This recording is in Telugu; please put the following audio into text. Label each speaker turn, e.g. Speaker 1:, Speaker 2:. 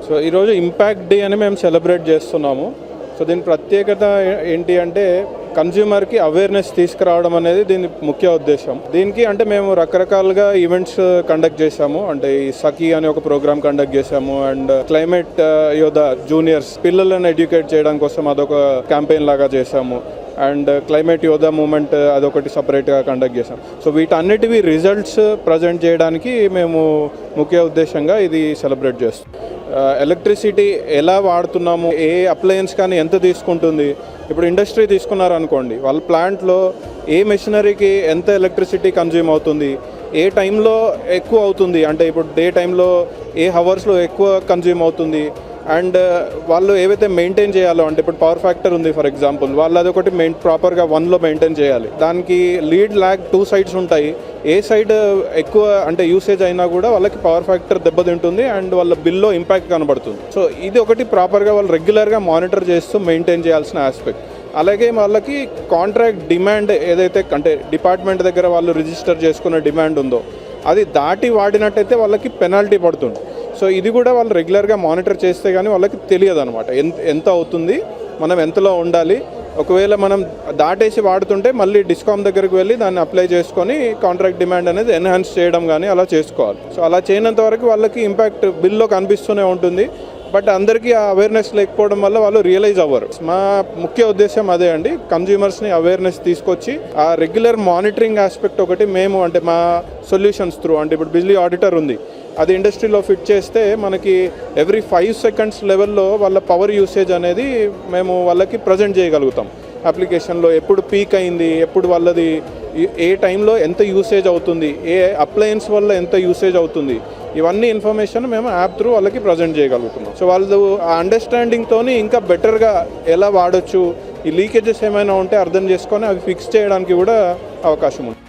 Speaker 1: సో ఈరోజు ఇంపాక్ట్ డే అని మేము సెలబ్రేట్ చేస్తున్నాము. సో దీని ప్రత్యేకత ఏంటి అంటే కన్జ్యూమర్కి అవేర్నెస్ తీసుకురావడం అనేది దీని ముఖ్య ఉద్దేశం. దీనికి అంటే మేము రకరకాలుగా ఈవెంట్స్ కండక్ట్ చేశాము. అంటే ఈ సఖీ అనే ఒక ప్రోగ్రామ్ కండక్ట్ చేశాము అండ్ క్లైమేట్ యోధ జూనియర్స్ పిల్లలను ఎడ్యుకేట్ చేయడం కోసం అదొక క్యాంపెయిన్ లాగా చేశాము. అండ్ క్లైమేట్ యోధా మూమెంట్ అదొకటి సపరేట్గా కండక్ట్ చేసాం. సో వీటన్నిటివి రిజల్ట్స్ ప్రజెంట్ చేయడానికి మేము ముఖ్య ఉద్దేశంగా ఇది సెలబ్రేట్ చేస్తాం. ఎలక్ట్రిసిటీ ఎలా వాడుతున్నాము, ఏ అప్లయన్స్ కానీ ఎంత తీసుకుంటుంది. ఇప్పుడు ఇండస్ట్రీ తీసుకున్నారనుకోండి, వాళ్ళ ప్లాంట్లో ఏ మెషినరీకి ఎంత ఎలక్ట్రిసిటీ కన్జ్యూమ్ అవుతుంది, ఏ టైంలో ఎక్కువ అవుతుంది, అంటే ఇప్పుడు డే టైంలో ఏ హవర్స్లో ఎక్కువ కన్జ్యూమ్ అవుతుంది. అండ్ వాళ్ళు ఏవైతే మెయింటైన్ చేయాలో, అంటే ఇప్పుడు పవర్ ఫ్యాక్టర్ ఉంది ఫర్ ఎగ్జాంపుల్, వాళ్ళు అదొకటి ప్రాపర్గా 1లో మెయింటైన్ చేయాలి. దానికి లీడ్ ల్యాగ్ 2 సైడ్స్ ఉంటాయి. ఏ సైడ్ ఎక్కువ అంటే యూసేజ్ అయినా కూడా వాళ్ళకి పవర్ ఫ్యాక్టర్ దెబ్బతింటుంది అండ్ వాళ్ళ బిల్లో ఇంపాక్ట్ కనబడుతుంది. సో ఇది ఒకటి ప్రాపర్గా వాళ్ళు రెగ్యులర్గా మానిటర్ చేస్తూ మెయింటైన్ చేయాల్సిన ఆస్పెక్ట్. అలాగే వాళ్ళకి కాంట్రాక్ట్ డిమాండ్ ఏదైతే అంటే డిపార్ట్మెంట్ దగ్గర వాళ్ళు రిజిస్టర్ చేసుకున్న డిమాండ్ ఉందో అది దాటి వాడినట్టయితే వాళ్ళకి పెనాల్టీ పడుతుంది. సో ఇది కూడా వాళ్ళు రెగ్యులర్గా మానిటర్ చేస్తే కానీ వాళ్ళకి తెలియదు అనమాట ఎంత అవుతుంది, మనం ఎంతలో ఉండాలి. ఒకవేళ మనం దాటేసి వాడుతుంటే మళ్ళీ డిస్కామ్ దగ్గరికి వెళ్ళి దాన్ని అప్లై చేసుకొని కాంట్రాక్ట్ డిమాండ్ అనేది ఎన్హాన్స్ చేయడం కానీ అలా చేసుకోవాలి. సో అలా చేయనంత వరకు వాళ్ళకి ఇంపాక్ట్ బిల్లో కనిపిస్తూనే ఉంటుంది. బట్ అందరికీ ఆ అవేర్నెస్ లేకపోవడం వల్ల వాళ్ళు రియలైజ్ అవ్వరు. మా ముఖ్య ఉద్దేశం అదే అండి, కన్జ్యూమర్స్ని అవేర్నెస్ తీసుకొచ్చి ఆ రెగ్యులర్ మానిటరింగ్ ఆస్పెక్ట్ ఒకటి మేము అంటే మా సొల్యూషన్స్ త్రూ, అంటే ఇప్పుడు బిజ్లీ ఆడిటర్ ఉంది, అది ఇండస్ట్రీలో ఫిట్ చేస్తే మనకి ఎవ్రీ 5 సెకండ్స్ లెవెల్లో వాళ్ళ పవర్ యూసేజ్ అనేది మేము వాళ్ళకి ప్రజెంట్ చేయగలుగుతాం. అప్లికేషన్లో ఎప్పుడు పీక్ అయింది, ఎప్పుడు వాళ్ళది ఏ టైంలో ఎంత యూసేజ్ అవుతుంది, ఏ అప్లయన్స్ వల్ల ఎంత యూసేజ్ అవుతుంది, ఇవన్నీ ఇన్ఫర్మేషన్ మేము యాప్ త్రూ వాళ్ళకి ప్రజెంట్ చేయగలుగుతున్నాం. సో వాళ్ళు ఆ అండర్స్టాండింగ్తో ఇంకా బెటర్గా ఎలా వాడచ్చు, ఈ లీకేజెస్ ఏమైనా ఉంటే అర్థం చేసుకొని అవి ఫిక్స్ చేయడానికి కూడా అవకాశం ఉంది.